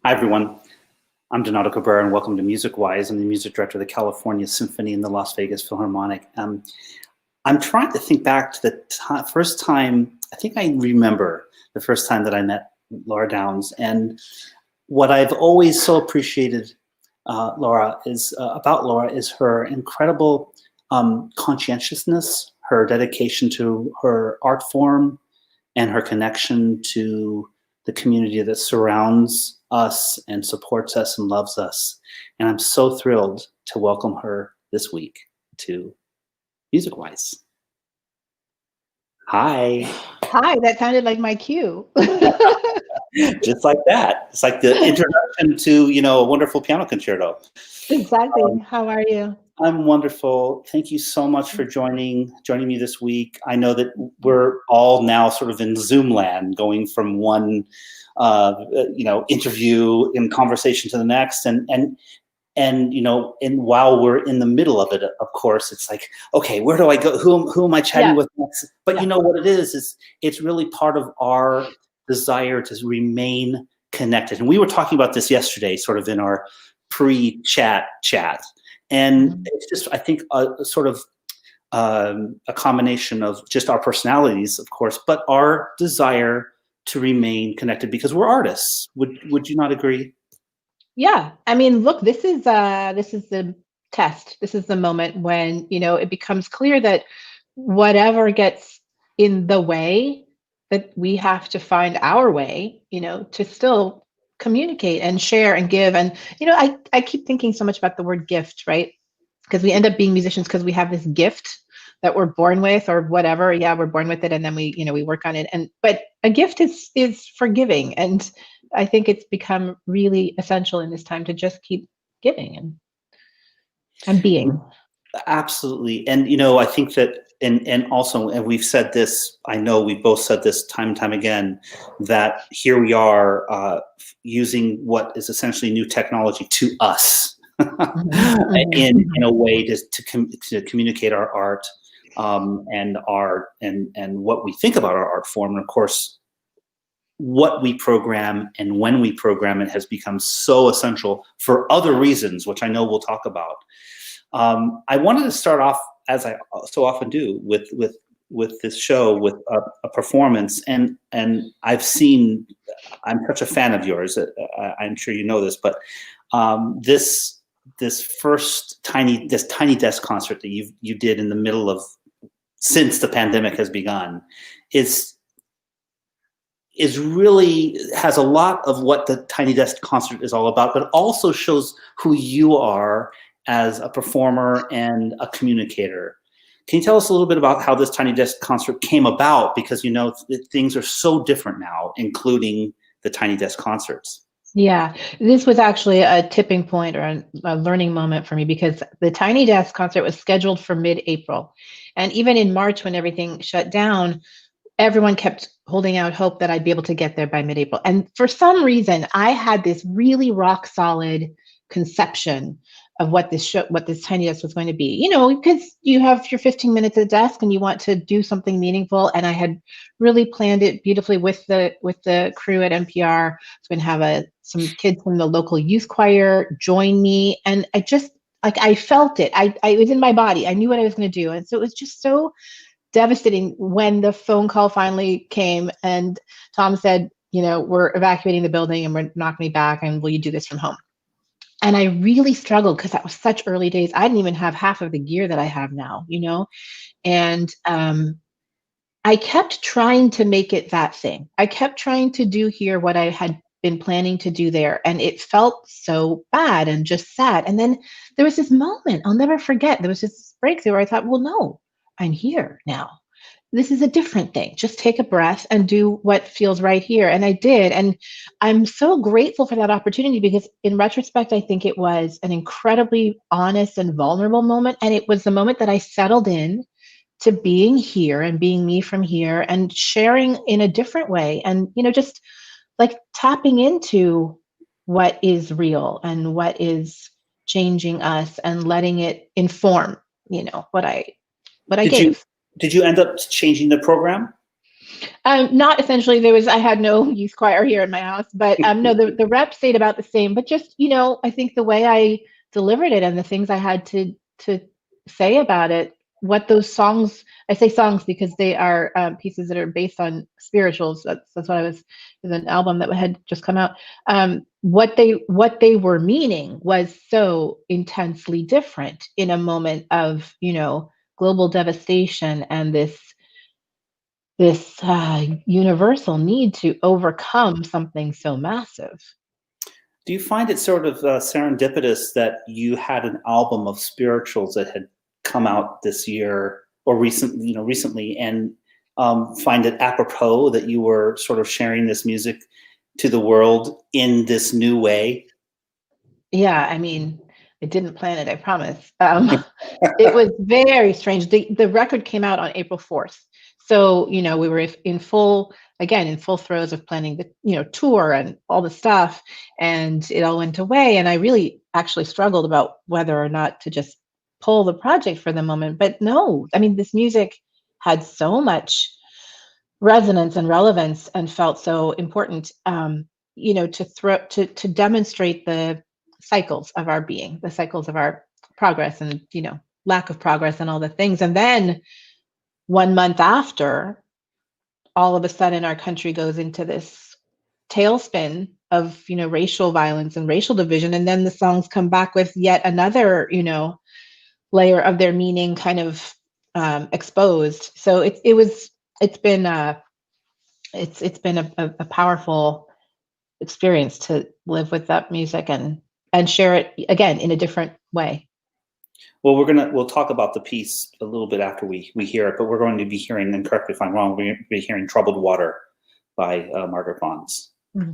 Hi, everyone. I'm Donato Cabrera, and welcome to MusicWise. I'm the music director of the California Symphony and the Las Vegas Philharmonic. I'm trying to think back to the first time, I think I remember the first time that I met Lara Downes. And what I've always so appreciated about Lara is her incredible conscientiousness, her dedication to her art form, and her connection to the community that surrounds us and supports us and loves us. And I'm so thrilled to welcome her this week to MusicWise. Hi. Hi, that sounded like my cue. Just like that. It's like the introduction to, a wonderful piano concerto. Exactly. How are you? I'm wonderful. Thank you so much for joining me this week. I know that we're all now sort of in Zoom land, going from one, interview and conversation to the next, and while we're in the middle of it, of course, it's like, okay, where do I go? Who am I chatting with next? But you know what it is it's really part of our desire to remain connected. And we were talking about this yesterday, sort of in our pre-chat. And it's just, I think, a combination of just our personalities, of course, but our desire to remain connected because we're artists. Would you not agree? Yeah. I mean, look, this is the test. This is the moment when, it becomes clear that whatever gets in the way, that we have to find our way, to still communicate and share and give. And, I keep thinking so much about the word gift, right? Because we end up being musicians because we have this gift that we're born with or whatever. Yeah, we're born with it. And then we work on it. But a gift is forgiving. And I think it's become really essential in this time to just keep giving and being. Absolutely. And, I think that, and also, and we've said this, I know we've both said this time and time again, that here we are using what is essentially new technology to us in a way to communicate our art and what we think about our art form. And of course, what we program and when we program it has become so essential for other reasons, which I know we'll talk about. I wanted to start off, as I so often do, with this show with a performance, and I'm such a fan of yours. I'm sure you know this, but this first tiny desk concert that you did in the middle of, since the pandemic has begun, is really has a lot of what the Tiny Desk concert is all about, but also shows who you are as a performer and a communicator. Can you tell us a little bit about how this Tiny Desk concert came about? Because, things are so different now, including the Tiny Desk concerts. Yeah, this was actually a tipping point or a learning moment for me, because the Tiny Desk concert was scheduled for mid-April. And even in March, when everything shut down, everyone kept holding out hope that I'd be able to get there by mid-April. And for some reason, I had this really rock solid conception of what this Tiny Desk was going to be, because you have your 15 minutes at the desk and you want to do something meaningful. And I had really planned it beautifully with the crew at NPR. I was going to have some kids from the local youth choir join me. And I just, I felt it. I was in my body. I knew what I was going to do. And so it was just so devastating when the phone call finally came and Tom said, we're evacuating the building and we're not going to be back, and will you do this from home? And I really struggled because that was such early days. I didn't even have half of the gear that I have now, and I kept trying to make it that thing. I kept trying to do here what I had been planning to do there. And it felt so bad and just sad. And then there was this moment I'll never forget. There was this breakthrough where I thought, well, no, I'm here now. This is a different thing. Just take a breath and do what feels right here. And I did. And I'm so grateful for that opportunity, because in retrospect, I think it was an incredibly honest and vulnerable moment. And it was the moment that I settled in to being here and being me from here and sharing in a different way. And, just like tapping into what is real and what is changing us and letting it inform, what I gave. Did you end up changing the program? Not essentially. I had no youth choir here in my house, but no, the rep stayed about the same. But just, I think the way I delivered it and the things I had to say about it, what those songs, I say songs because they are pieces that are based on spirituals. That's what I was, there's an album that had just come out. What they were meaning was so intensely different in a moment of, global devastation and this universal need to overcome something so massive. Do you find it sort of serendipitous that you had an album of spirituals that had come out this year or recently, and find it apropos that you were sort of sharing this music to the world in this new way? Yeah, I mean, I didn't plan it, I promise. It was very strange. The record came out on April 4th. So, we were in full throes of planning the, tour and all the stuff, and it all went away. And I really actually struggled about whether or not to just pull the project for the moment. But no, I mean, this music had so much resonance and relevance and felt so important, to demonstrate the cycles of our being, the cycles of our progress and, lack of progress and all the things. And then 1 month after, all of a sudden our country goes into this tailspin of, racial violence and racial division. And then the songs come back with yet another, layer of their meaning kind of exposed. So it's been a powerful experience to live with that music and share it again in a different way. Well, we'll talk about the piece a little bit after we hear it, but we're going to be hearing, and correct me if I'm wrong, we're going to be hearing "Troubled Water" by Margaret Bonds. Mm-hmm.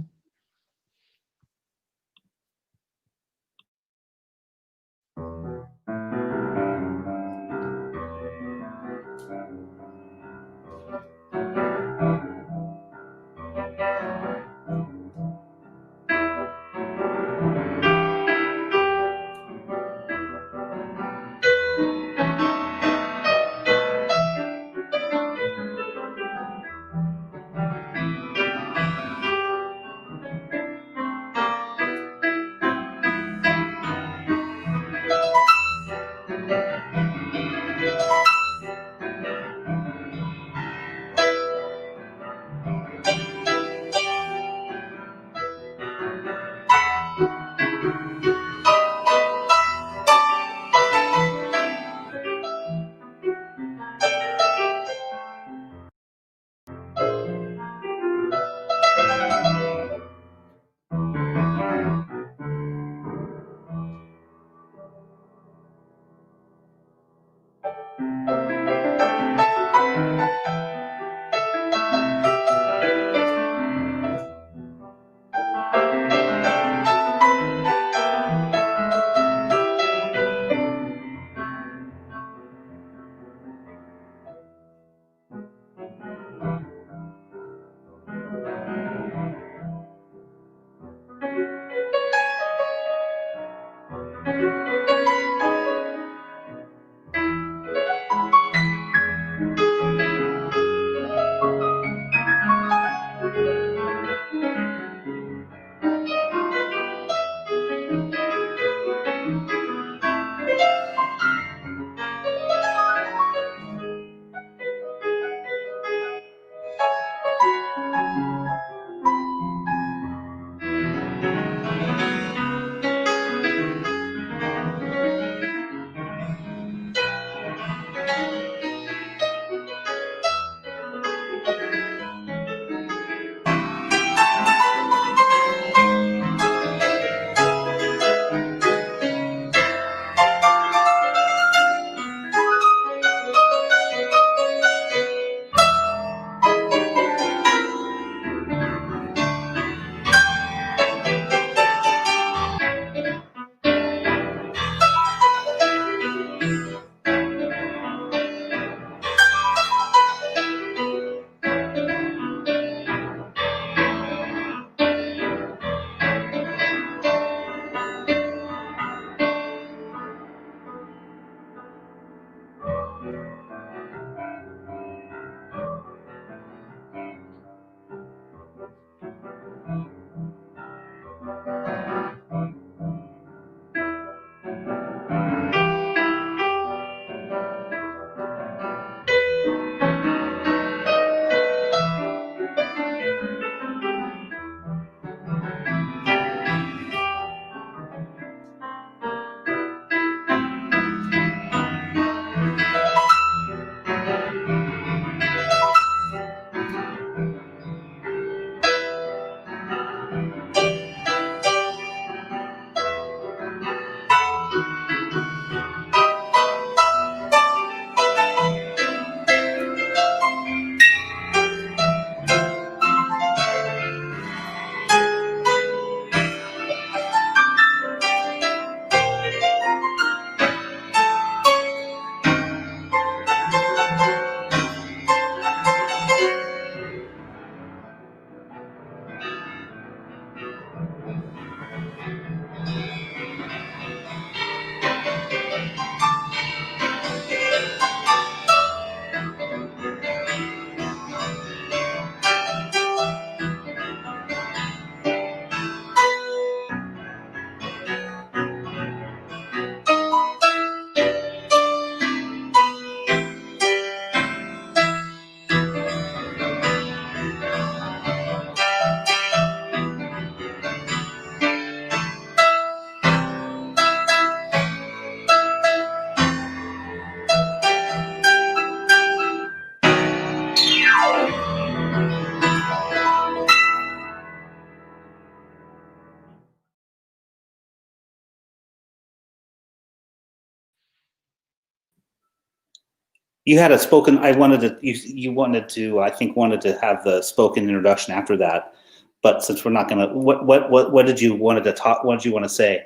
You had a spoken. I wanted to. You wanted to. I think wanted to have the spoken introduction after that. But since we're not gonna, what did you wanted to talk? What did you want to say?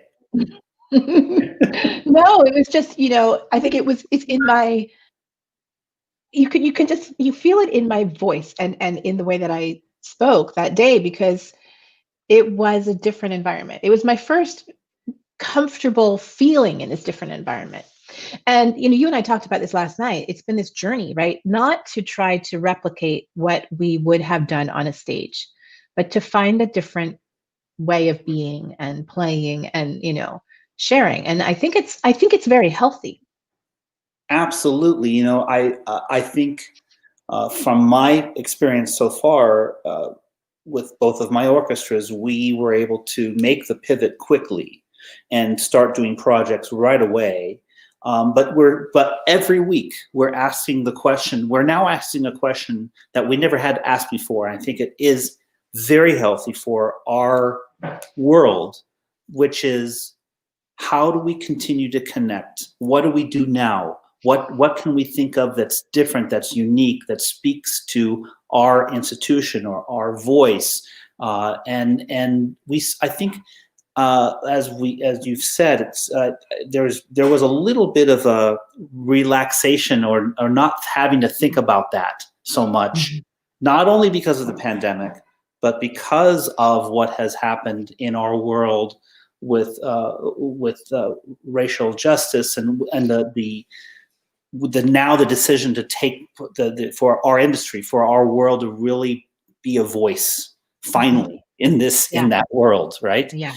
No, it was just, I think it's in my, you can just, you feel it in my voice and in the way that I spoke that day, because it was a different environment. It was my first comfortable feeling in this different environment. And you and I talked about this last night. It's been this journey, right? Not to try to replicate what we would have done on a stage, but to find a different way of being and playing and sharing. And I think it's very healthy. Absolutely. I think from my experience so far with both of my orchestras, we were able to make the pivot quickly and start doing projects right away. But every week we're asking the question. We're now asking a question that we never had asked before. I think it is very healthy for our world, which is, how do we continue to connect? What do we do now? What can we think of that's different, that's unique, that speaks to our institution or our voice? And I think as you've said, it's there was a little bit of a relaxation or not having to think about that so much, not only because of the pandemic, but because of what has happened in our world with racial justice and the decision to take for our industry, for our world to really be a voice finally in that world, right? Yeah.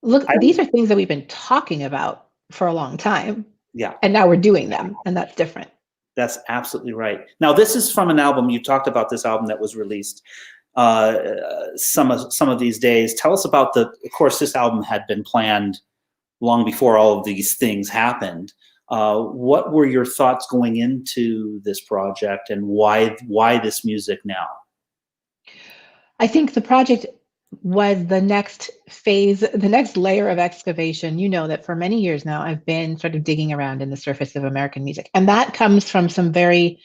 Look, these are things that we've been talking about for a long time. Yeah. And now we're doing them, and that's different. That's absolutely right. Now, this is from an album. You talked about this album that was released some of these days. Tell us about of course, this album had been planned long before all of these things happened. What were your thoughts going into this project, and why this music now? I think the project was the next phase, the next layer of excavation. You know that for many years now, I've been sort of digging around in the surface of American music. And that comes from some very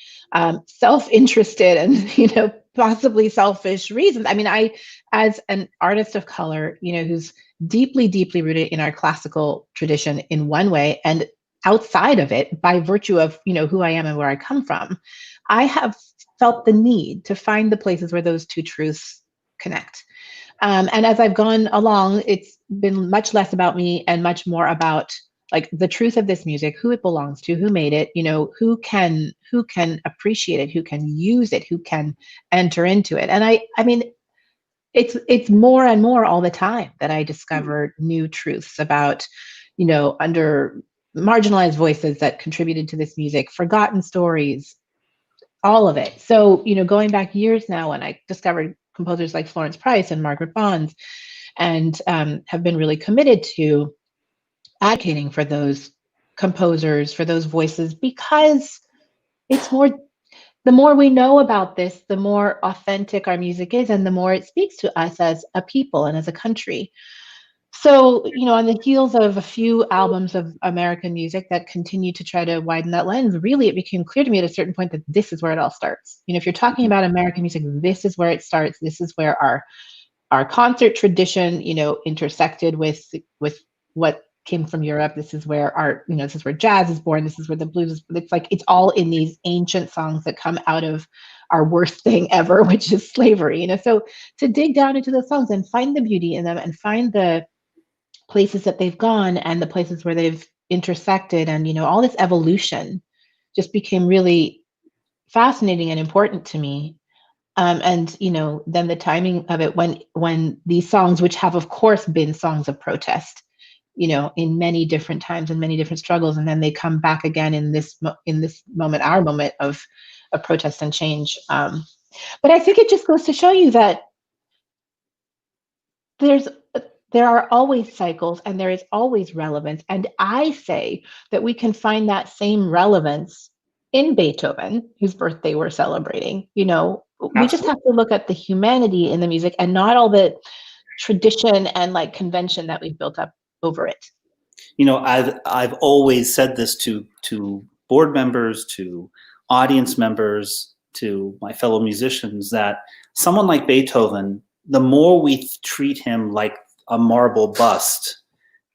self-interested and, possibly selfish reasons. I mean, as an artist of color, who's deeply, deeply rooted in our classical tradition in one way, and outside of it, by virtue of, who I am and where I come from, I have felt the need to find the places where those two truths connect. And as I've gone along, it's been much less about me and much more about like the truth of this music, who it belongs to, who made it, who can appreciate it, who can use it, who can enter into it. And I mean, it's more and more all the time that I discover new truths about, under marginalized voices that contributed to this music, forgotten stories, all of it. So, going back years now, when I discovered composers like Florence Price and Margaret Bonds, and have been really committed to advocating for those composers, for those voices, because it's the more we know about this, the more authentic our music is, and the more it speaks to us as a people and as a country. So, on the heels of a few albums of American music that continue to try to widen that lens, really it became clear to me at a certain point that this is where it all starts. If you're talking about American music, this is where it starts. This is where our concert tradition, intersected with what came from Europe. This is where this is where jazz is born. This is where the blues is. It's like it's all in these ancient songs that come out of our worst thing ever, which is slavery. So to dig down into those songs and find the beauty in them and find the places that they've gone and the places where they've intersected, and all this evolution just became really fascinating and important to me. And then the timing of it, when these songs, which have of course been songs of protest, in many different times and many different struggles, and then they come back again in this moment, our moment of protest and change. But I think it just goes to show you that there are always cycles and there is always relevance. And I say that we can find that same relevance in Beethoven, whose birthday we're celebrating. We just have to look at the humanity in the music and not all the tradition and like convention that we've built up over it. I've always said this to board members, to audience members, to my fellow musicians, that someone like Beethoven, the more we treat him like a marble bust,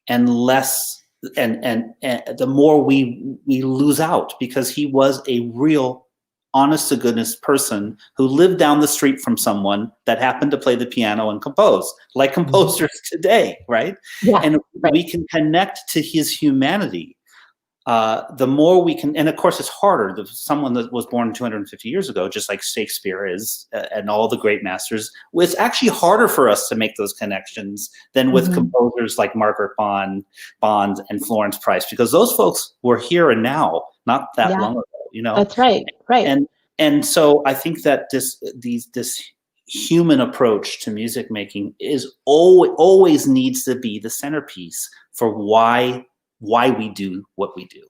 and less, and the more we lose out, because he was a real, honest to goodness person who lived down the street from someone that happened to play the piano and compose, like composers today, right? Yeah, And right. we can connect to his humanity. The more we can, and of course it's harder. Someone that was born 250 years ago, just like Shakespeare is, and all the great masters, it's actually harder for us to make those connections than with composers like Margaret Bond and Florence Price, because those folks were here and now, not that long ago, That's right, right. And so I think that this human approach to music making is always needs to be the centerpiece for why we do what we do.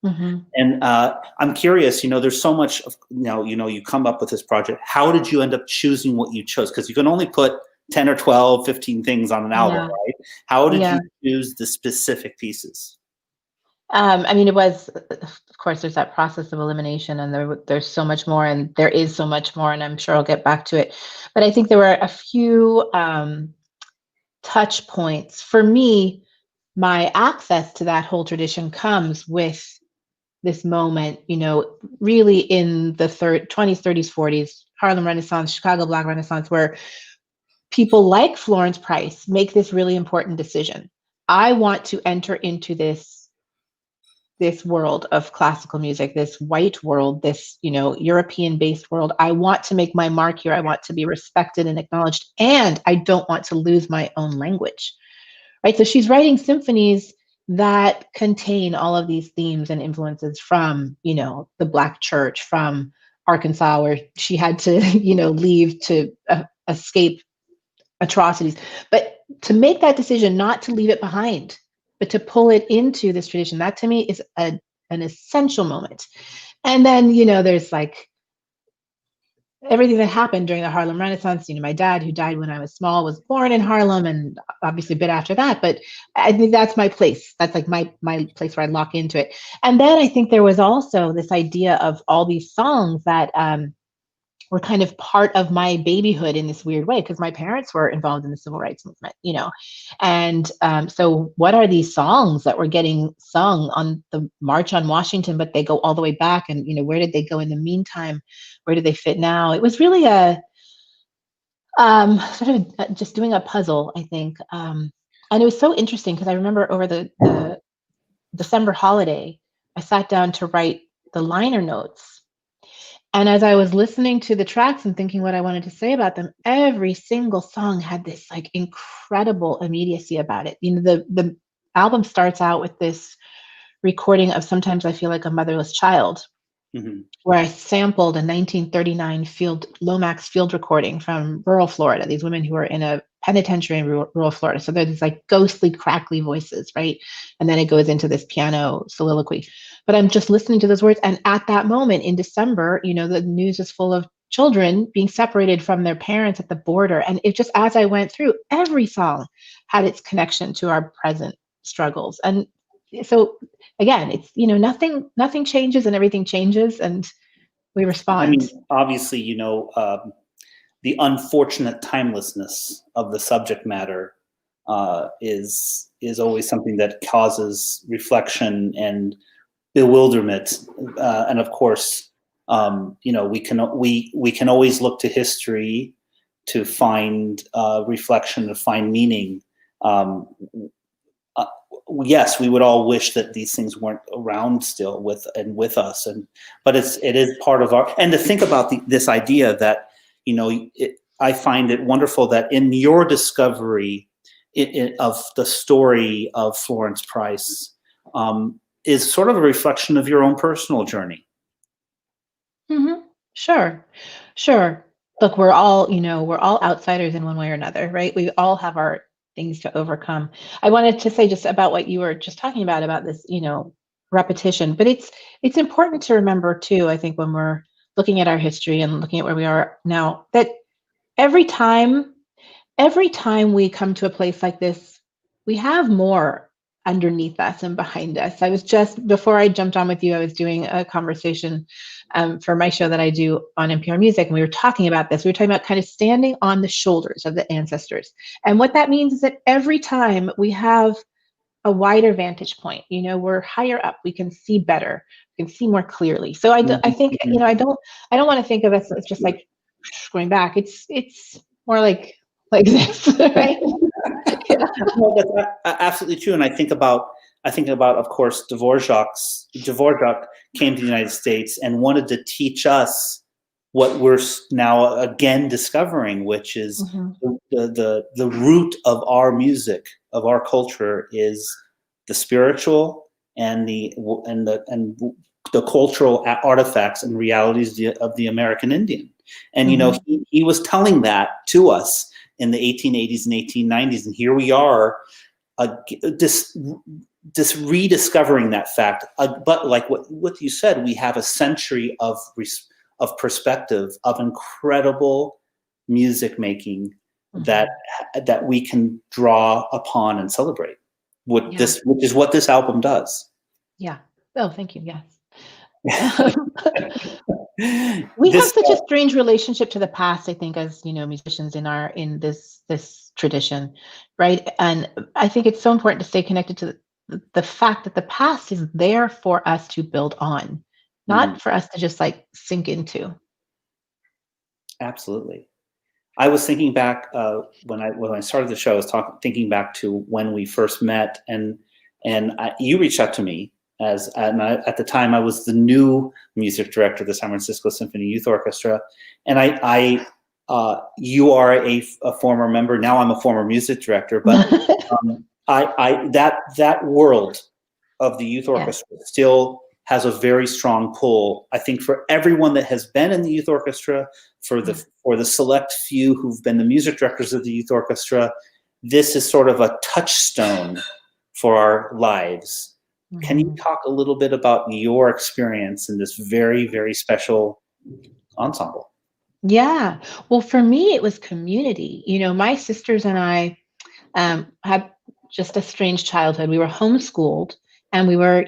And I'm curious, there's so much of, you come up with this project. How did you end up choosing what you chose? Because you can only put 10 or 12, 15 things on an album, right? How did you choose the specific pieces? I mean, it was, of course, there's that process of elimination, and there's so much more, and there is so much more, and I'm sure I'll get back to it. But I think there were a few touch points. For me, my access to that whole tradition comes with this moment, really in the 20s, 30s, 40s, Harlem Renaissance, Chicago Black Renaissance, where people like Florence Price make this really important decision. I want to enter into this world of classical music, this white world, this, European-based world. I want to make my mark here. I want to be respected and acknowledged, and I don't want to lose my own language. Right? So she's writing symphonies that contain all of these themes and influences from, the Black church, from Arkansas, where she had to, leave to escape atrocities. But to make that decision not to leave it behind, but to pull it into this tradition, that to me is an essential moment. And then, there's like everything that happened during the Harlem Renaissance. My dad, who died when I was small, was born in Harlem, and obviously a bit after that. But I think that's my place. That's like my place where I lock into it. And then I think there was also this idea of all these songs that were kind of part of my babyhood in this weird way, because my parents were involved in the civil rights movement, And so what are these songs that were getting sung on the March on Washington, but they go all the way back? And, where did they go in the meantime? Where do they fit now? It was really a sort of just doing a puzzle, I think. And it was so interesting because I remember over the December holiday, I sat down to write the liner notes. And as I was listening to the tracks and thinking what I wanted to say about them, every single song had this like incredible immediacy about it. The album starts out with this recording of Sometimes I Feel Like a Motherless Child, where I sampled a 1939 Lomax field recording from rural Florida, these women who are in a penitentiary in rural Florida. So they're these like ghostly, crackly voices, right? And then it goes into this piano soliloquy. But I'm just listening to those words. And at that moment in December, the news is full of children being separated from their parents at the border. And it just, as I went through, every song had its connection to our present struggles. And so again, it's, nothing changes and everything changes, and we respond. I mean, obviously, the unfortunate timelessness of the subject matter is always something that causes reflection and bewilderment, and of course, we can always look to history to find reflection, to find meaning. Yes, we would all wish that these things weren't around still with us, but it is part of our. And to think about this idea that I find it wonderful that in your discovery of the story of Florence Price is sort of a reflection of your own personal journey. Sure. Look, we're all outsiders in one way or another, right? We all have our things to overcome. I wanted to say just about what you were just talking about this, repetition, but it's important to remember too, I think, when we're looking at our history and looking at where we are now, that every time we come to a place like this, we have more underneath us and behind us. I was just, before I jumped on with you, I was doing a conversation for my show that I do on NPR Music, and we were talking about this. We were talking about kind of standing on the shoulders of the ancestors. And what that means is that every time we have a wider vantage point, we're higher up, we can see better, we can see more clearly. So I think, I don't want to think of it as just like going back. It's more like this, right? Yeah. No, that's absolutely true. And I think about, of course, Dvorak came to the United States and wanted to teach us what we're now again discovering, which is the root of our music, of our culture, is the spiritual and the cultural artifacts and realities of the American Indian. And he was telling that to us in the 1880s and 1890s, and here we are, this rediscovering that fact. But like what you said, we have a century of perspective, of incredible music making that we can draw upon and celebrate. Which is what this album does. Yeah. Oh, thank you. Yes. We have such a strange relationship to the past, I think, as musicians in this tradition, right? And I think it's so important to stay connected to the fact that the past is there for us to build on, not for us to just like sink into. Absolutely. I was thinking back when I started the show. I was thinking back to when we first met, and you reached out to me at the time I was the new music director of the San Francisco Symphony Youth Orchestra, and you are a former member. Now I'm a former music director, but that world of the youth orchestra still has a very strong pull, I think, for everyone that has been in the youth orchestra, for the select few who've been the music directors of the youth orchestra. This is sort of a touchstone for our lives. Can you talk a little bit about your experience in this very, very special ensemble? Yeah. Well, for me, it was community. My sisters and I had just a strange childhood. We were homeschooled, and we were,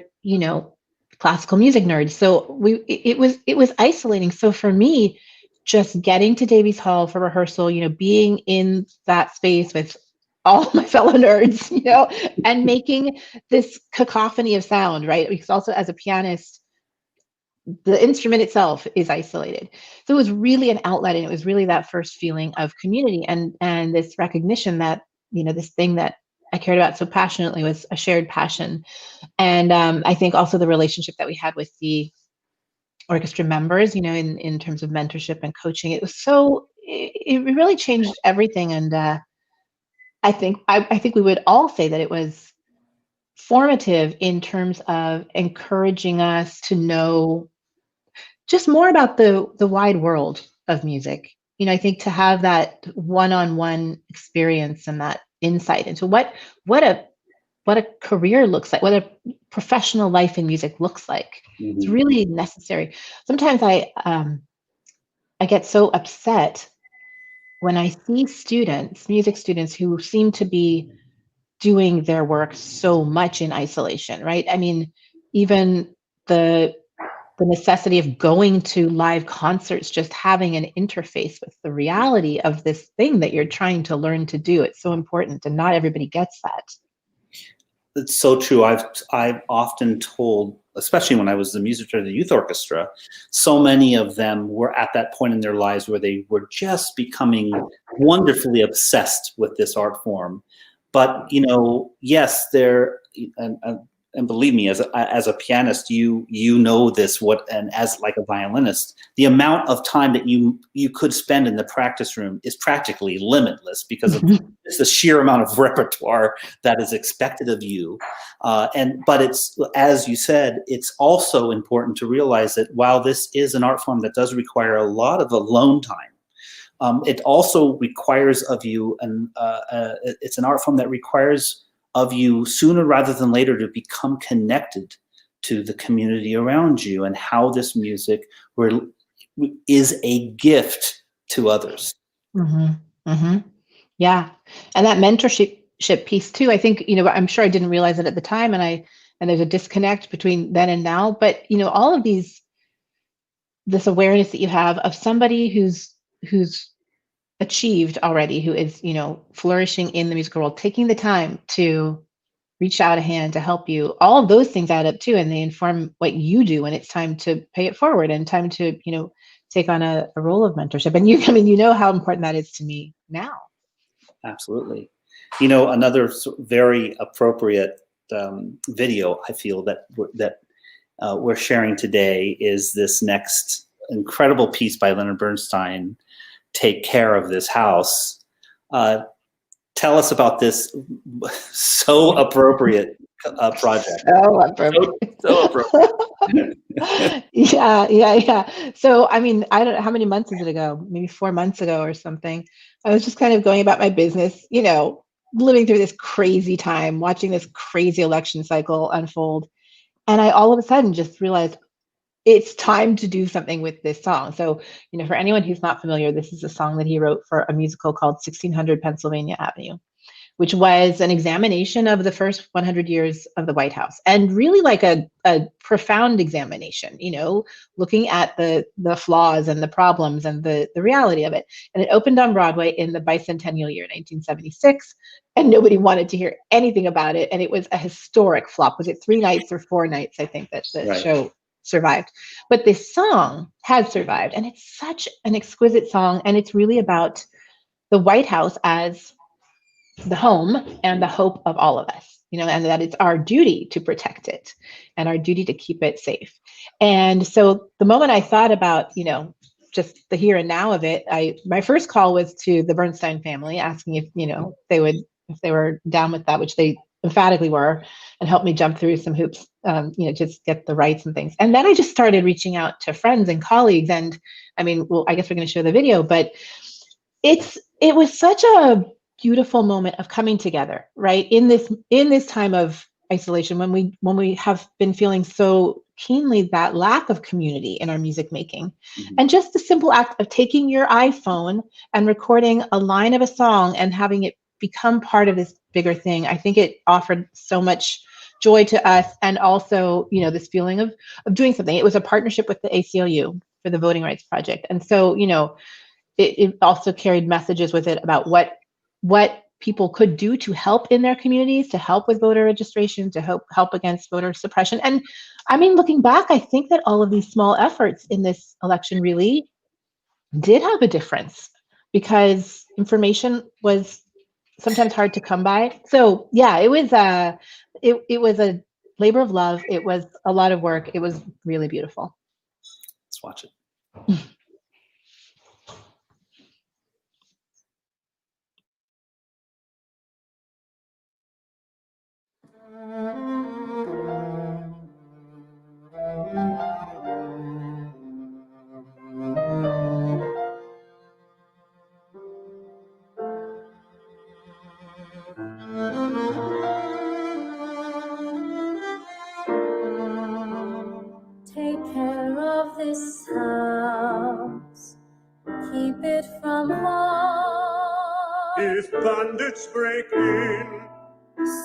classical music nerds. So it was isolating. So for me, just getting to Davies Hall for rehearsal, being in that space with all my fellow nerds, and making this cacophony of sound, right? Because also as a pianist, the instrument itself is isolated. So it was really an outlet, and it was really that first feeling of community and this recognition that, this thing that I cared about so passionately was a shared passion. And I think also the relationship that we had with the orchestra members, in terms of mentorship and coaching, it was it really changed everything. And I think we would all say that it was formative in terms of encouraging us to know just more about the wide world of music. I think to have that one-on-one experience and that insight into what a career looks like, what a professional life in music looks like. It's really necessary. Sometimes I get so upset when I see music students who seem to be doing their work so much in isolation, right? I mean, even the necessity of going to live concerts, just having an interface with the reality of this thing that you're trying to learn to do. It's so important, and not everybody gets that. It's so true. I've often told, especially when I was the music director of the youth orchestra, so many of them were at that point in their lives where they were just becoming wonderfully obsessed with this art form. But yes, and believe me, as a pianist, you know this. And as like a violinist, the amount of time that you could spend in the practice room is practically limitless because of it's the sheer amount of repertoire that is expected of you. But it's, as you said, it's also important to realize that while this is an art form that does require a lot of alone time, it also requires of you, and it's an art form that requires of you sooner rather than later to become connected to the community around you, and how this music is a gift to others. Yeah. And that mentorship piece too. I think, I'm sure I didn't realize it at the time, and there's a disconnect between then and now. But all of this awareness that you have of somebody who's achieved already, who is flourishing in the musical world, taking the time to reach out a hand to help you. All of those things add up too, and they inform what you do when it's time to pay it forward and time to take on a role of mentorship. And how important that is to me now. Absolutely. Another very appropriate video I feel that we're sharing today is this next incredible piece by Leonard Bernstein, "Take Care of This House." Tell us about this so appropriate project. So appropriate. So appropriate. Yeah. So, I don't know, how many months is it ago? Maybe 4 months ago or something. I was just kind of going about my business, living through this crazy time, watching this crazy election cycle unfold. And I all of a sudden just realized it's time to do something with this song. So, for anyone who's not familiar, this is a song that he wrote for a musical called 1600 Pennsylvania Avenue, which was an examination of the first 100 years of the White House, and really like a profound examination, looking at the flaws and the problems and the reality of it. And it opened on Broadway in the bicentennial year, 1976, and nobody wanted to hear anything about it. And it was a historic flop. Was it 3 nights or 4 nights? I think that the show survived. But this song has survived, and it's such an exquisite song. And it's really about the White House as the home and the hope of all of us, and that it's our duty to protect it and our duty to keep it safe. And so the moment I thought about, just the here and now of it, my first call was to the Bernstein family, asking if, if they were down with that, which they emphatically were, and helped me jump through some hoops, just get the rights and things. And then I just started reaching out to friends and colleagues. And I guess we're going to show the video, but it was such a beautiful moment of coming together, right? In this time of isolation, when we have been feeling so keenly that lack of community in our music making. Mm-hmm. And just the simple act of taking your iPhone and recording a line of a song and having it become part of this bigger thing, I think it offered so much joy to us, and also, this feeling of doing something. It was a partnership with the ACLU for the Voting Rights Project. And so, it also carried messages with it about what people could do to help in their communities, to help with voter registration, to help against voter suppression. And looking back, I think that all of these small efforts in this election really did have a difference, because information was sometimes hard to come by. So yeah, it was a labor of love. It was a lot of work. It was really beautiful. Let's watch it. Take care of this house, keep it from harm. If bandits break in,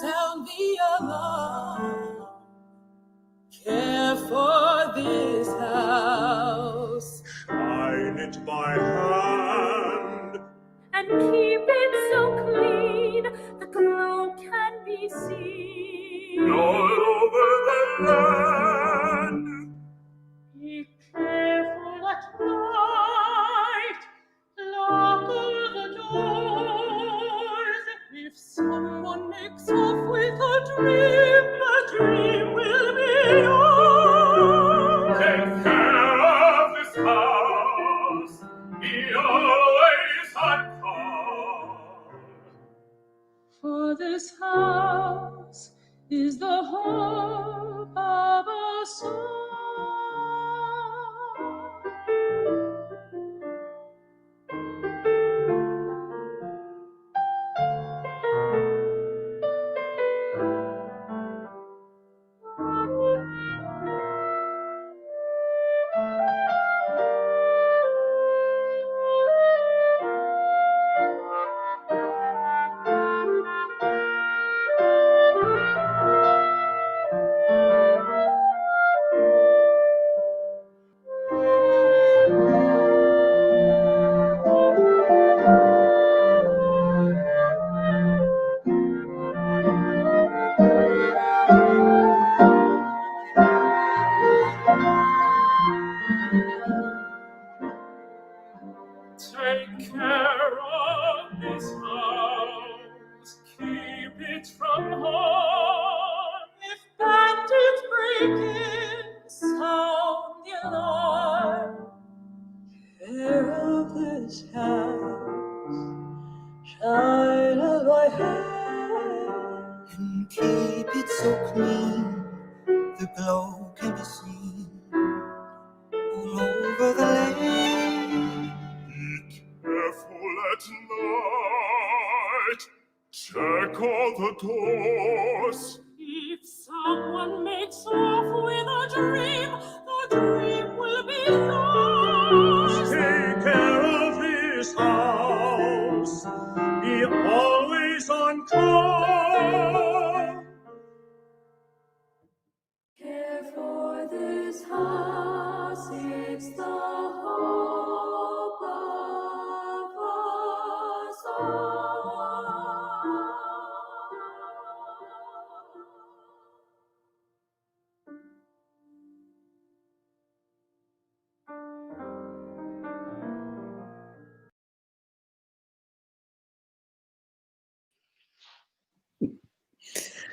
sound the alarm. Care for this house, shine it by hand, and keep it so clean the glow can be seen all over the land. Be careful at night, lock all the doors. If someone makes off with a dream, the dream will be yours. Take care of this house, be always on call. For this house is the hope of us all. begins, sound the alarm. Care of this house, shine as my hand, and keep it so clean, the glow can be seen all over the lane. Be careful at night, check all the doors. If someone makes off with a dream, the dream will be yours. Take care of this house, be always on call. Care for this house, it's the hope of us all.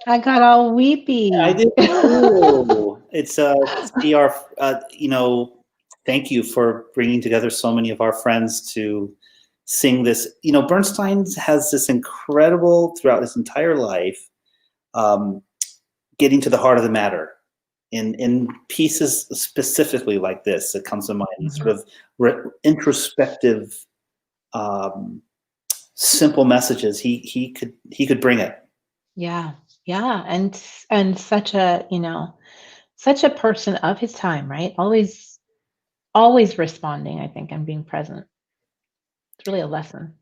I got all weepy. I did too. It's CR. Thank you for bringing together so many of our friends to sing this. Bernstein has this incredible, throughout his entire life, getting to the heart of the matter in pieces specifically like this that comes to mind. Sort of introspective, simple messages. He could bring it. Yeah, and such a person of his time, right? Always responding, I think, and being present. It's really a lesson.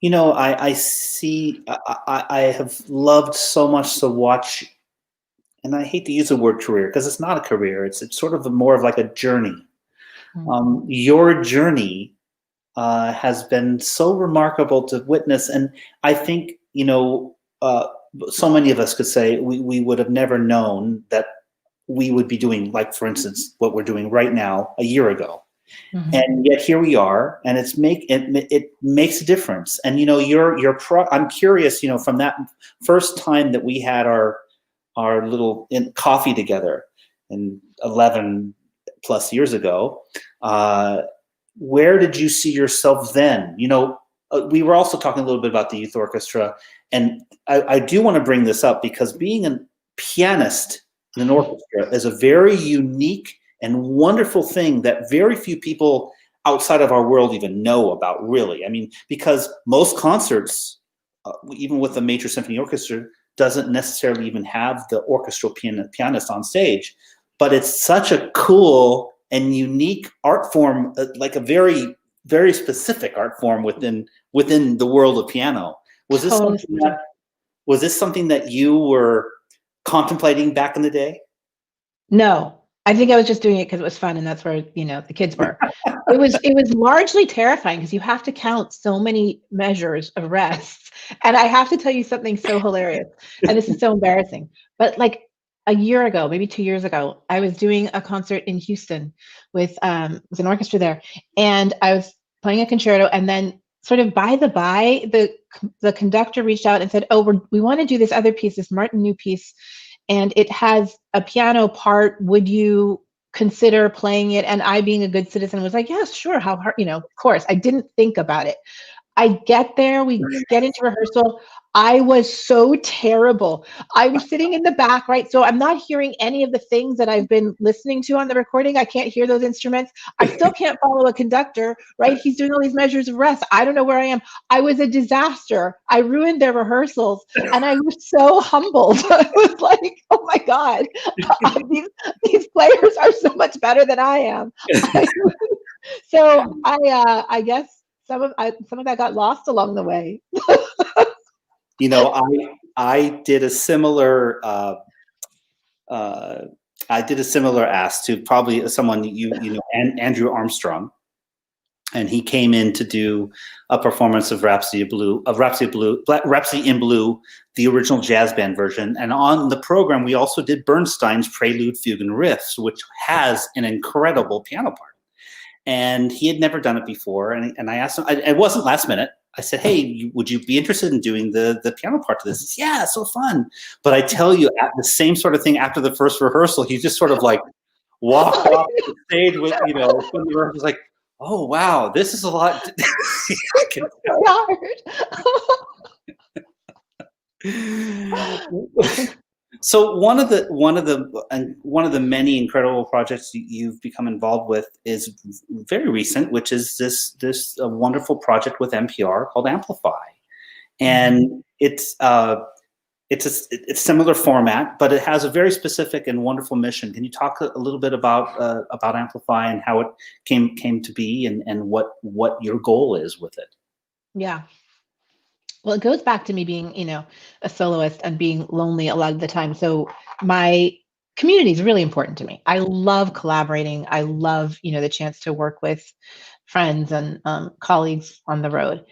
I see. I have loved so much to watch, and I hate to use the word career because it's not a career. It's sort of more of like a journey. Mm-hmm. Your journey has been so remarkable to witness, and I think so many of us could say we would have never known that we would be doing, like, for instance, what we're doing right now a year ago. Mm-hmm. And yet here we are, and it makes a difference. And I'm curious, from that first time that we had our little coffee together, in 11 plus years ago, where did you see yourself then? We were also talking a little bit about the youth orchestra, and I do want to bring this up because being a pianist in an orchestra is a very unique and wonderful thing that very few people outside of our world even know about, really. I mean, because most concerts, even with a major symphony orchestra, doesn't necessarily even have the orchestral pianist on stage. But it's such a cool and unique art form, like a very, very specific art form within the world of piano. Was this something that you were contemplating back in the day? No, I think I was just doing it because it was fun, and that's where the kids were. It was largely terrifying because you have to count so many measures of rests, and I have to tell you something so hilarious, and this is so embarrassing. But like a year ago, maybe 2 years ago, I was doing a concert in Houston with an orchestra there, and I was playing a concerto, and then sort of by the by, the conductor reached out and said, "Oh, we want to do this other piece, this Martin New piece, and it has a piano part. Would you consider playing it?" And I, being a good citizen, was like, "Yes, sure. How hard? Of course." I didn't think about it. I get there, we get into rehearsal. I was so terrible. I'm sitting in the back, right? So I'm not hearing any of the things that I've been listening to on the recording. I can't hear those instruments. I still can't follow a conductor, right? He's doing all these measures of rest. I don't know where I am. I was a disaster. I ruined their rehearsals, and I was so humbled. I was like, oh my God, these players are so much better than I am. So I guess some of that got lost along the way. I did a similar ask to probably someone Andrew Armstrong, and he came in to do a performance of Rhapsody in Blue, the original jazz band version. And on the program, we also did Bernstein's Prelude, Fugue, and Riffs, which has an incredible piano part. And he had never done it before. And I asked him, it wasn't last minute. I said, hey, would you be interested in doing the piano part of this? He says, yeah, so fun. But I tell you, at the same sort of thing after the first rehearsal, he just sort of like walked off the stage with, from the rehearsal, like, oh, wow, this is a lot. I can tell. So one of the many incredible projects you've become involved with is very recent, which is this wonderful project with NPR called Amplify, and it's a similar format, but it has a very specific and wonderful mission. Can you talk a little bit about Amplify and how it came to be, and what your goal is with it? Yeah. Well, it goes back to me being, a soloist and being lonely a lot of the time. So my community is really important to me. I love collaborating. I love, the chance to work with friends and colleagues on the road.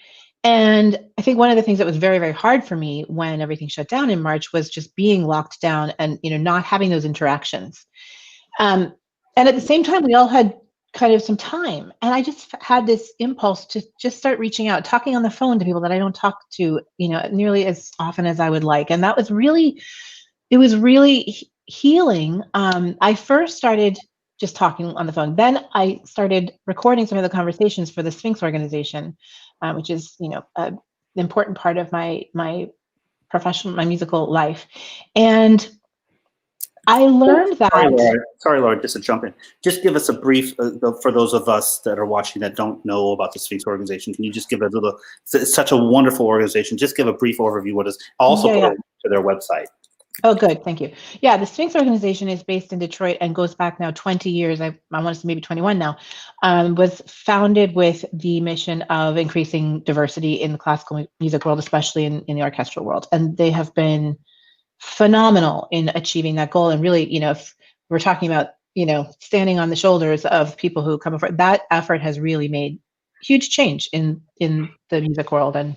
And I think one of the things that was very, very hard for me when everything shut down in March was just being locked down and, not having those interactions. And at the same time, we all had kind of some time. And I just had this impulse to just start reaching out, talking on the phone to people that I don't talk to, nearly as often as I would like. And that was really, healing. I first started just talking on the phone. Then I started recording some of the conversations for the Sphinx organization, which is, an important part of my musical life. And I learned that. Sorry, Laura, just to jump in. Just give us a brief, for those of us that are watching that don't know about the Sphinx organization. Can you just give a little, it's such a wonderful organization. Just give a brief overview what is, also put it to their website. Oh, good. Thank you. Yeah, the Sphinx organization is based in Detroit and goes back now 20 years. I want to say maybe 21 now. Was founded with the mission of increasing diversity in the classical music world, especially in the orchestral world. And they have been phenomenal in achieving that goal. And really, if we're talking about, standing on the shoulders of people who come before, that effort has really made huge change in the music world and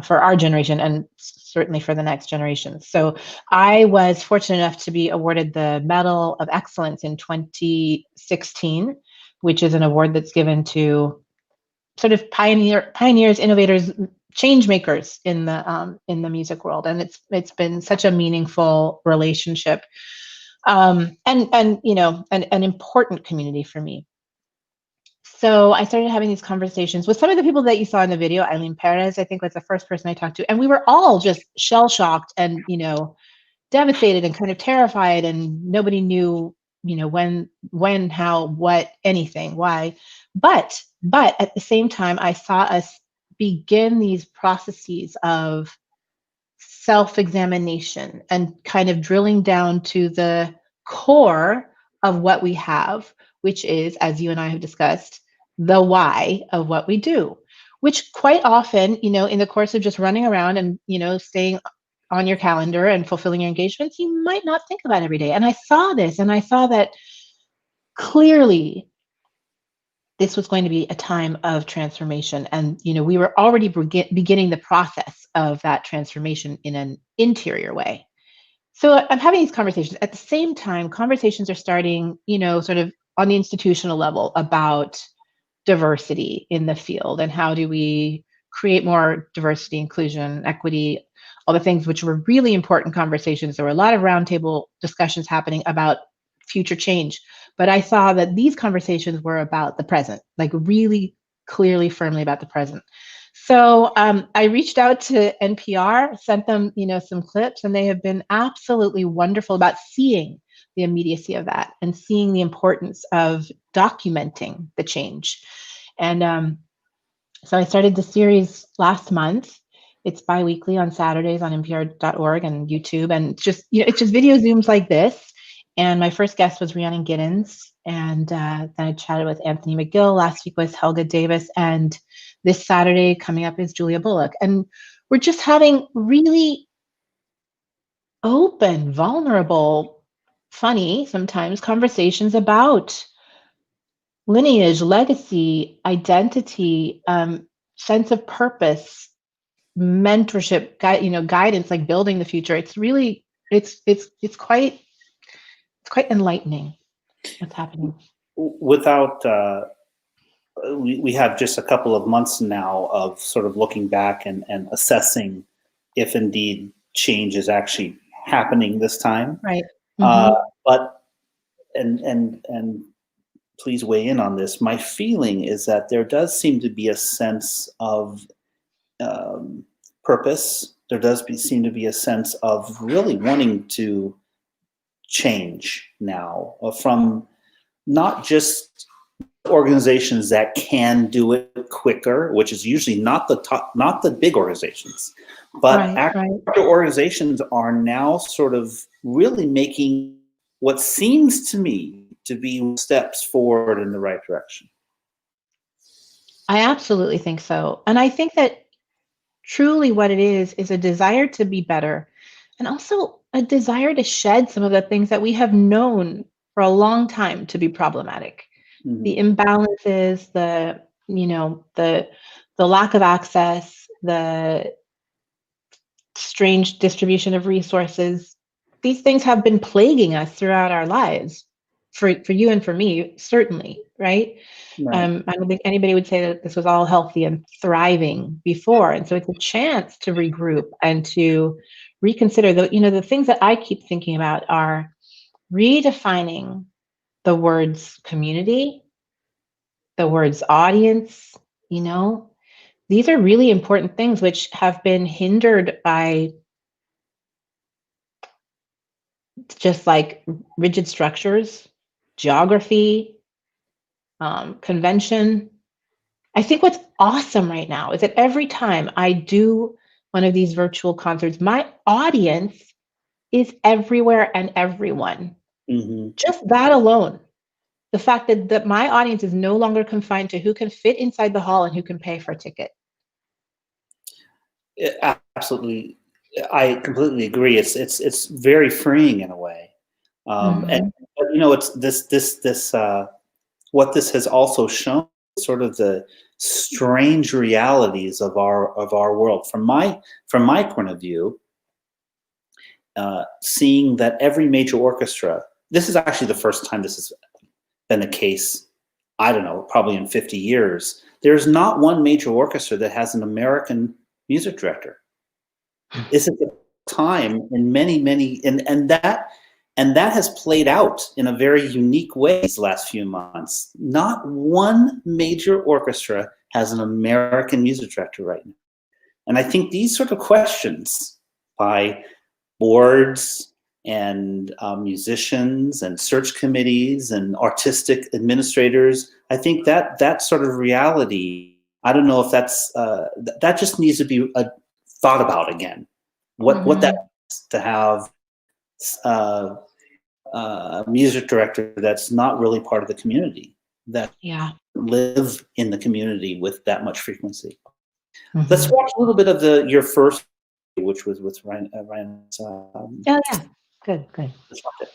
for our generation and certainly for the next generation. So I was fortunate enough to be awarded the Medal of Excellence in 2016, which is an award that's given to sort of pioneers, innovators, change makers in the music world. And it's been such a meaningful relationship, and an important community for me. So I started having these conversations with some of the people that you saw in the video. Eileen Perez, I think, was the first person I talked to. And we were all just shell-shocked and, devastated and kind of terrified. And nobody knew, when, how, what, anything, why. But at the same time, I saw us begin these processes of self-examination and kind of drilling down to the core of what we have, which is, as you and I have discussed, the why of what we do, which quite often, in the course of just running around and, staying on your calendar and fulfilling your engagements, you might not think about every day. And I saw this, and I saw that clearly this was going to be a time of transformation. And, we were already beginning the process of that transformation in an interior way. So I'm having these conversations. At the same time, conversations are starting, sort of on the institutional level about diversity in the field and how do we create more diversity, inclusion, equity, all the things which were really important conversations. There were a lot of roundtable discussions happening about future change. But I saw that these conversations were about the present, like really clearly, firmly about the present. So I reached out to NPR, sent them, some clips, and they have been absolutely wonderful about seeing the immediacy of that and seeing the importance of documenting the change. And so I started the series last month. It's bi-weekly on Saturdays on npr.org and YouTube, and it's just video Zooms like this. And my first guest was Rhiannon Giddens, and then I chatted with Anthony McGill. Last week was Helga Davis, and this Saturday coming up is Julia Bullock. And we're just having really open, vulnerable, funny sometimes conversations about lineage, legacy, identity, sense of purpose, mentorship, guidance, like building the future. It's really, it's quite enlightening what's happening. Without we have just a couple of months now of sort of looking back and assessing if indeed change is actually happening this time. Right. But and please weigh in on this. My feeling is that there does seem to be a sense of purpose. There does seem to be a sense of really wanting to change now from not just organizations that can do it quicker, which is usually not the big organizations, but organizations are now sort of really making what seems to me to be steps forward in the right direction. I absolutely think so. And I think that truly what it is a desire to be better, and also a desire to shed some of the things that we have known for a long time to be problematic. Mm-hmm. The imbalances, the lack of access, the strange distribution of resources. These things have been plaguing us throughout our lives, for you and for me, certainly, right? I don't think anybody would say that this was all healthy and thriving before. And so it's a chance to regroup and to reconsider. The things that I keep thinking about are redefining the words community, the words audience. These are really important things which have been hindered by just like rigid structures, geography, convention. I think what's awesome right now is that every time I do one of these virtual concerts, my audience is everywhere and everyone. Mm-hmm. Just that alone. The fact that my audience is no longer confined to who can fit inside the hall and who can pay for a ticket. Absolutely. I completely agree. It's very freeing in a way. And it's this what this has also shown, sort of the strange realities of our world. From my point of view, seeing that every major orchestra, this is actually the first time this has been the case, I don't know, probably in 50 years. There's not one major orchestra that has an American music director. This is the time in many, and that has played out in a very unique way these last few months. Not one major orchestra has an American music director right now. And I think these sort of questions by boards and musicians and search committees and artistic administrators, I think that sort of reality, I don't know if that's, that just needs to be thought about again. What that means to have a music director that's not really part of the community, that live in the community with that much frequency. Mm-hmm. Let's watch a little bit of your first, which was with Ryan. Good. Let's watch it.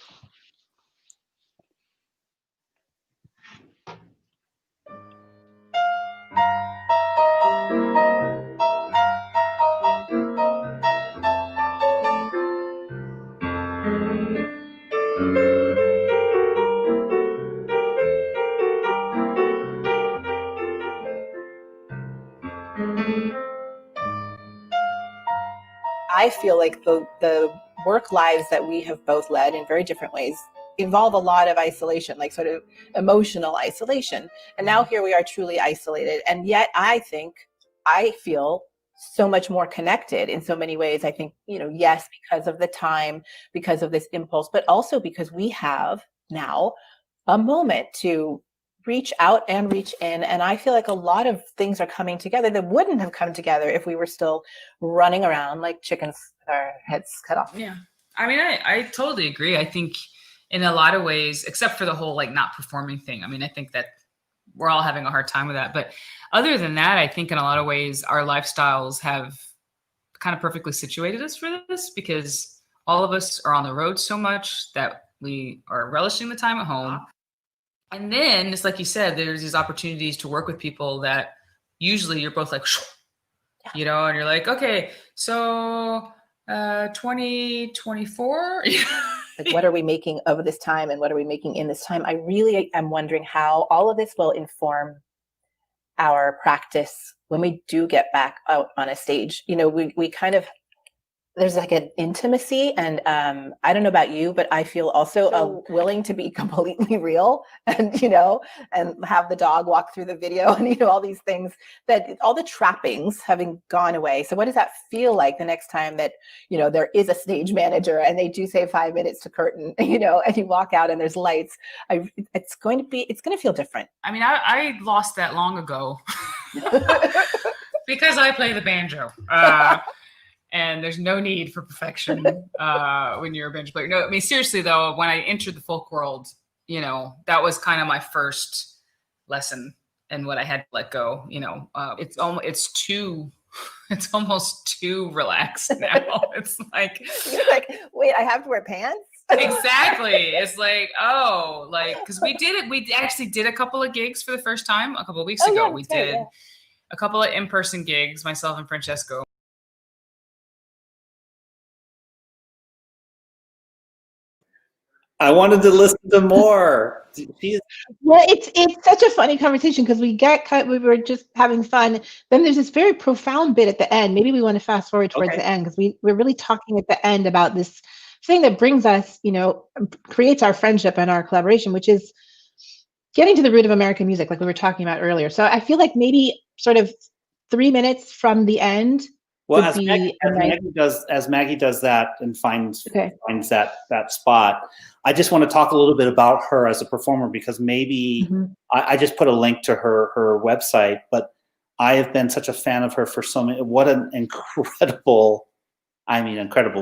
I feel like the work lives that we have both led in very different ways involve a lot of isolation, like sort of emotional isolation. And now here we are truly isolated. And yet I feel so much more connected in so many ways. I think, yes, because of the time, because of this impulse, but also because we have now a moment to reach out and reach in. And I feel like a lot of things are coming together that wouldn't have come together if we were still running around like chickens with our heads cut off. Yeah. I mean, I totally agree. I think in a lot of ways, except for the whole like not performing thing. I mean, I think that we're all having a hard time with that. But other than that, I think in a lot of ways, our lifestyles have kind of perfectly situated us for this, because all of us are on the road so much that we are relishing the time at home. And then, just like you said, there's these opportunities to work with people that usually you're both like, and you're like, okay, so 2024. Like, what are we making of this time and what are we making in this time? I really am wondering how all of this will inform our practice when we do get back out on a stage. You know, we kind of, there's like an intimacy, and I don't know about you, but I feel also willing to be completely real, and you know, and have the dog walk through the video, and you know, all these things, that all the trappings having gone away. So what does that feel like the next time that, you know, there is a stage manager and they do say 5 minutes to curtain, you know, and you walk out and there's lights? It's going to feel different. I mean, I lost that long ago because I play the banjo. And there's no need for perfection when you're a banjo player. No, I mean, seriously though, when I entered the folk world, you know, that was kind of my first lesson and what I had to let go. You know, it's almost too relaxed now. It's like, you're like, wait, I have to wear pants? Exactly. It's like, oh, like, because we actually did a couple of gigs for the first time a couple of weeks ago. Yeah, we did a couple of in-person gigs, myself and Francesco. I wanted to listen to more. Well, it's such a funny conversation because we were just having fun. Then there's this very profound bit at the end. Maybe we want to fast forward towards the end, because we're really talking at the end about this thing that brings us, you know, creates our friendship and our collaboration, which is getting to the root of American music, like we were talking about earlier. So I feel like maybe sort of 3 minutes from the end. Well, as Maggie does that and finds that spot, I just want to talk a little bit about her as a performer, because maybe I just put a link to her website, but I have been such a fan of her for so many. What an incredible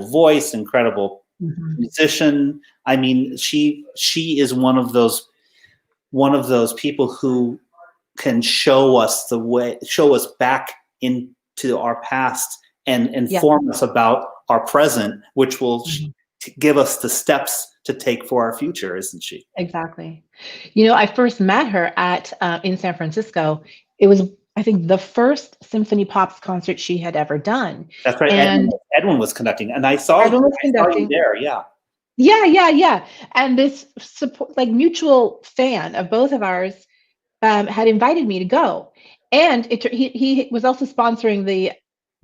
voice, incredible musician. I mean, she is one of those people who can show us back into our past and inform us about our present, which will give us the steps to take for our future, isn't she? Exactly. You know, I first met her at in San Francisco. It was, I think, the first Symphony Pops concert she had ever done. That's right. And Edwin was conducting, and I saw you there. Yeah. Yeah. And this mutual fan of both of ours had invited me to go, and he was also sponsoring the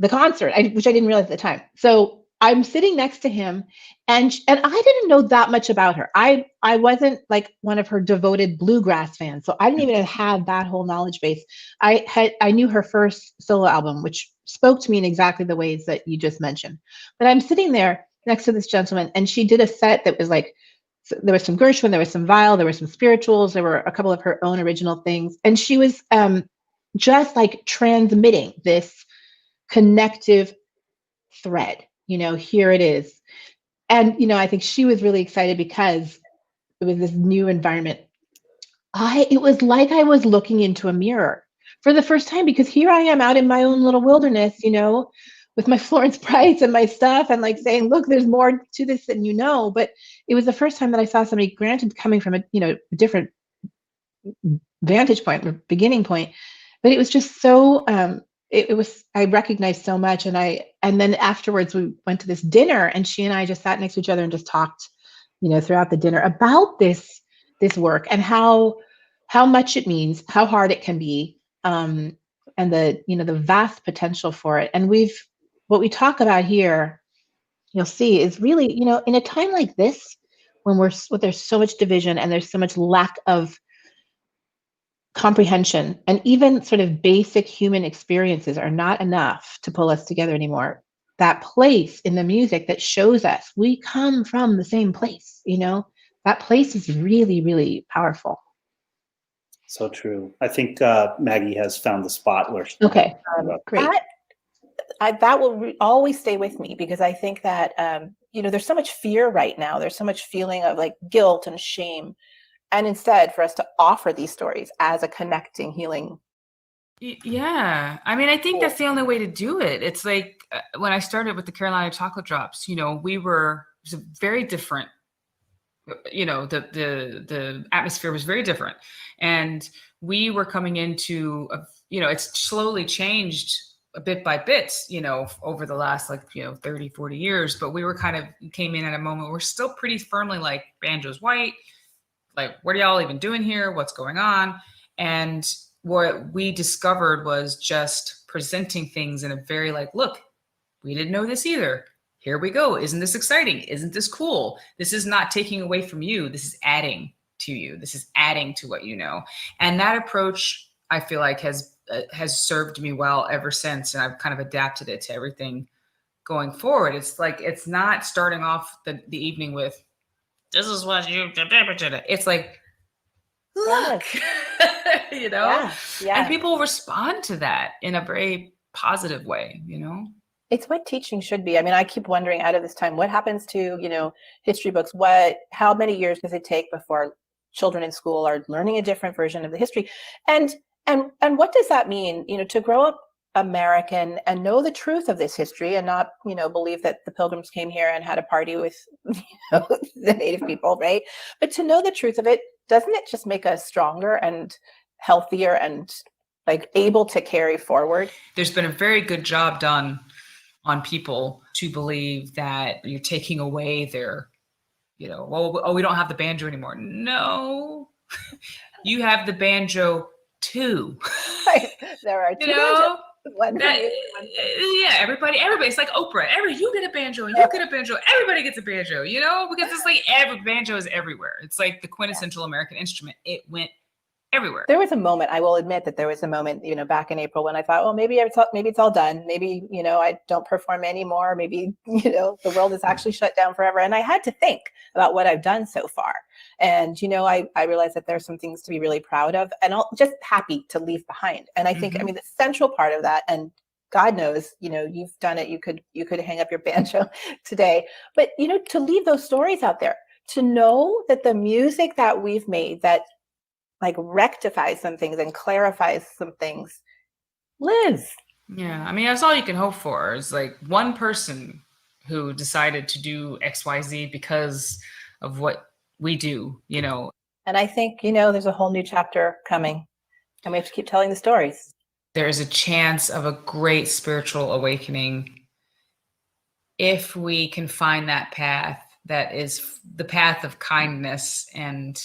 concert, which I didn't realize at the time. So I'm sitting next to him, and I didn't know that much about her. I wasn't like one of her devoted bluegrass fans, so I didn't even have that whole knowledge base. I knew her first solo album, which spoke to me in exactly the ways that you just mentioned. But I'm sitting there next to this gentleman, and she did a set that was like, there was some Gershwin, there was some Weill, there were some spirituals, there were a couple of her own original things, and she was just like transmitting this connective thread. You know, here it is. And, you know, I think she was really excited because it was this new environment. It was like I was looking into a mirror for the first time, because here I am out in my own little wilderness, you know, with my Florence Price and my stuff, and like saying, look, there's more to this than you know. But it was the first time that I saw somebody, granted, coming from a different vantage point or beginning point, but it was just so it was, I recognized so much. And then afterwards we went to this dinner, and she and I just sat next to each other and just talked, you know, throughout the dinner about this work and how much it means, how hard it can be, and the vast potential for it. And what we talk about here, you'll see, is really, you know, in a time like this, when there's so much division and there's so much lack of comprehension, and even sort of basic human experiences are not enough to pull us together anymore. That place in the music that shows us we come from the same place, you know, that place is really, really powerful. So true. I think Maggie has found the spot where. Okay, great. That will always stay with me, because I think that there's so much fear right now. There's so much feeling of like guilt and shame. And instead, for us to offer these stories as a connecting, healing. Yeah. I mean, I think that's the only way to do it. It's like when I started with the Carolina Chocolate Drops, you know, it was very different. You know, the atmosphere was very different. And we were coming into, it's slowly changed a bit by bit, you know, over the last 30, 40 years. But we came in at a moment where we're still pretty firmly like, banjo's white. Like, what are y'all even doing here? What's going on? And what we discovered was just presenting things in a very like, look, we didn't know this either. Here we go. Isn't this exciting? Isn't this cool? This is not taking away from you. This is adding to you. This is adding to what you know. And that approach, I feel like, has served me well ever since. And I've kind of adapted it to everything going forward. It's like, it's not starting off the evening with, this is what you, it's like, look, you know, Yeah. and people respond to that in a very positive way, you know? It's what teaching should be. I mean, I keep wondering out of this time, what happens to, you know, history books? How many years does it take before children in school are learning a different version of the history? And what does that mean, you know, to grow up American and know the truth of this history and not, you know, believe that the Pilgrims came here and had a party with, you know, the native people, right? But to know the truth of it, doesn't it just make us stronger and healthier and like able to carry forward? There's been a very good job done on people to believe that you're taking away their, you know, well, oh, we don't have the banjo anymore. No, you have the banjo too. There are two you know, banjos. everybody's like Oprah. You get a banjo, you get a banjo, everybody gets a banjo, you know, because it's like every banjo is everywhere. It's like the quintessential American instrument. It went everywhere. There was a moment, I will admit that there was a moment, you know, back in April when I thought, well, maybe it's all done. Maybe, you know, I don't perform anymore. Maybe, you know, the world is actually shut down forever. And I had to think about what I've done so far. And, you know, I realized that there's some things to be really proud of and just happy to leave behind. And I think, I mean, the central part of that, and God knows, you know, you've done it. You could hang up your banjo today, but, you know, to leave those stories out there, to know that the music that we've made that like rectifies some things and clarifies some things lives. Yeah. I mean, that's all you can hope for is like one person who decided to do XYZ because of what we do, you know. And I think, you know, there's a whole new chapter coming and we have to keep telling the stories. There's a chance of a great spiritual awakening if we can find that path that is the path of kindness and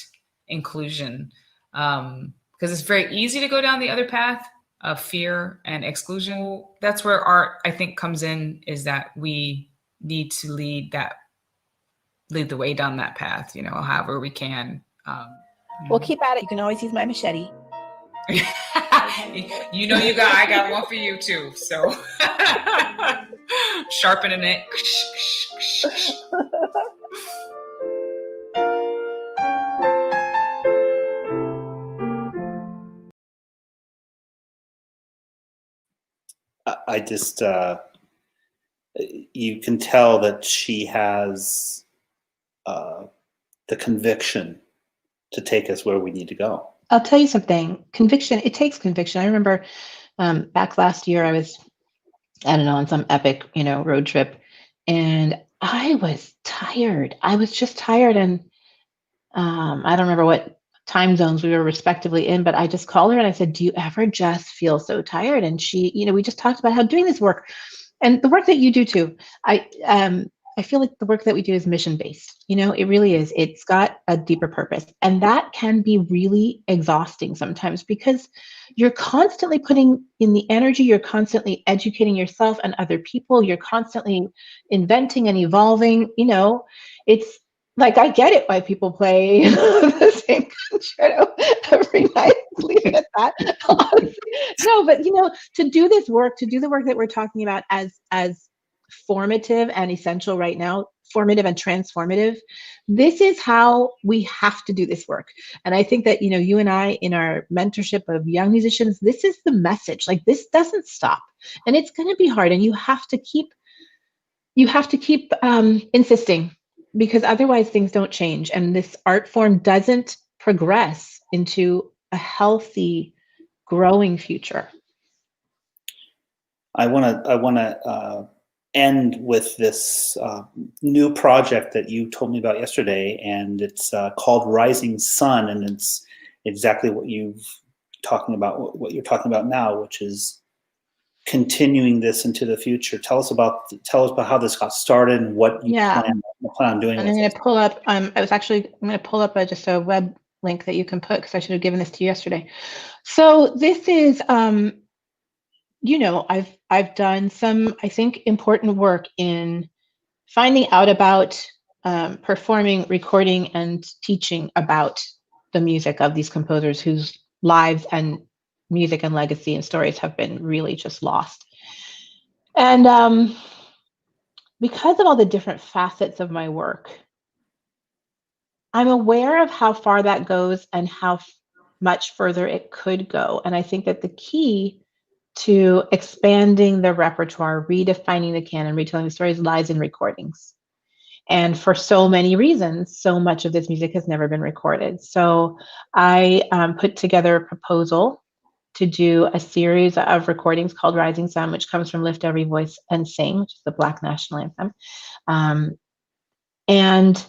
inclusion. Because it's very easy to go down the other path of fear and exclusion. That's where art, I think, comes in, is that we need to lead the way down that path, you know, however we can. We'll keep at it. You can always use my machete. You know, I got one for you too. So sharpening it. I just, you can tell that she has the conviction to take us where we need to go. I'll tell you something. Conviction, it takes conviction. I remember back last year, I was, I don't know, on some epic, you know, road trip, and I was tired. I was just tired. And I don't remember what time zones we were respectively in, but I just called her and I said, do you ever just feel so tired? And she, you know, we just talked about how doing this work and the work that you do too. I feel like the work that we do is mission-based. You know, it really is. It's got a deeper purpose. And that can be really exhausting sometimes because you're constantly putting in the energy, you're constantly educating yourself and other people, you're constantly inventing and evolving. You know, it's like, I get it why people play the same concerto every night. Leave it at that. Honestly. No, but you know, to do this work, to do the work that we're talking about as formative and essential right now, formative and transformative, this is how we have to do this work. And I think that, you know, you and I, in our mentorship of young musicians, this is the message. Like, this doesn't stop, and it's going to be hard, and you have to keep insisting, because otherwise things don't change, and this art form doesn't progress into a healthy, growing future. I want to end with this new project that you told me about yesterday, and it's called Rising Sun, and it's exactly what you're talking about now, which is continuing this into the future. Tell us about how this got started and what you plan on doing. And I'm going to pull up. I'm going to pull up just a link that you can put, because I should have given this to you yesterday. So this is, you know, I've done some, I think, important work in finding out about performing, recording, and teaching about the music of these composers whose lives and music and legacy and stories have been really just lost. And because of all the different facets of my work, I'm aware of how far that goes and how much further it could go. And I think that the key to expanding the repertoire, redefining the canon, retelling the stories lies in recordings. And for so many reasons, so much of this music has never been recorded. So I put together a proposal to do a series of recordings called Rising Sun, which comes from Lift Every Voice and Sing, which is the Black national anthem. And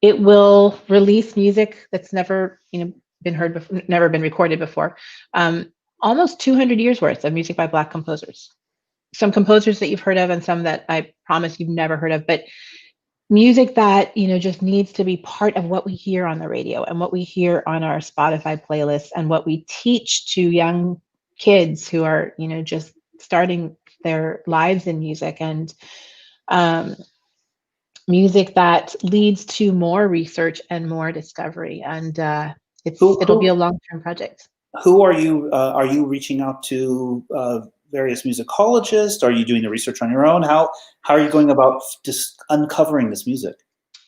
it will release music that's never, been heard before, never been recorded before. Almost 200 years worth of music by Black composers. Some composers that you've heard of and some that I promise you've never heard of, but music that, just needs to be part of what we hear on the radio and what we hear on our Spotify playlists and what we teach to young kids who are, just starting their lives in music, and music that leads to more research and more discovery. And it'll be a long-term project. Who are you reaching out to? Various musicologists? Are you doing the research on your own? How are you going about just uncovering this music?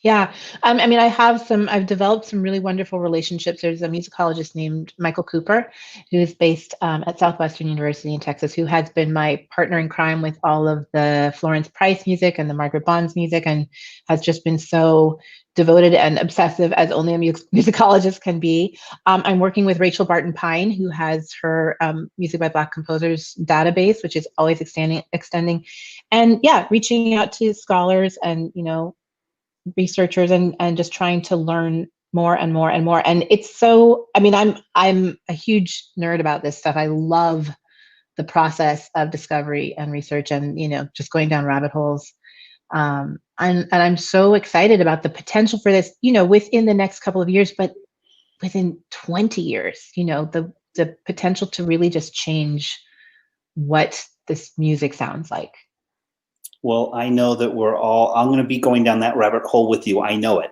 Yeah, I've developed some really wonderful relationships. There's a musicologist named Michael Cooper, who is based at Southwestern University in Texas, who has been my partner in crime with all of the Florence Price music and the Margaret Bonds music, and has just been so devoted and obsessive as only a musicologist can be. I'm working with Rachel Barton Pine, who has her Music by Black Composers database, which is always extending, and reaching out to scholars and researchers and just trying to learn more and more and more. And it's so, I'm a huge nerd about this stuff. I love the process of discovery and research and, just going down rabbit holes. And I'm so excited about the potential for this, within the next couple of years, but within 20 years, the potential to really just change what this music sounds like. Well, I know that I'm going to be going down that rabbit hole with you. I know it.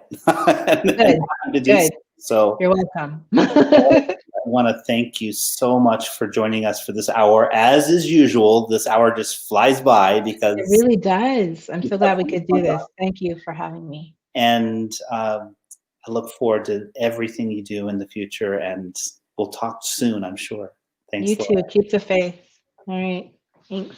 Good. So you're welcome. I want to thank you so much for joining us for this hour. As is usual, this hour just flies by because it really does. I'm so glad we could do this. Thank you for having me. And I look forward to everything you do in the future, and we'll talk soon, I'm sure. Thanks. You too. Keep the faith. All right. Thanks.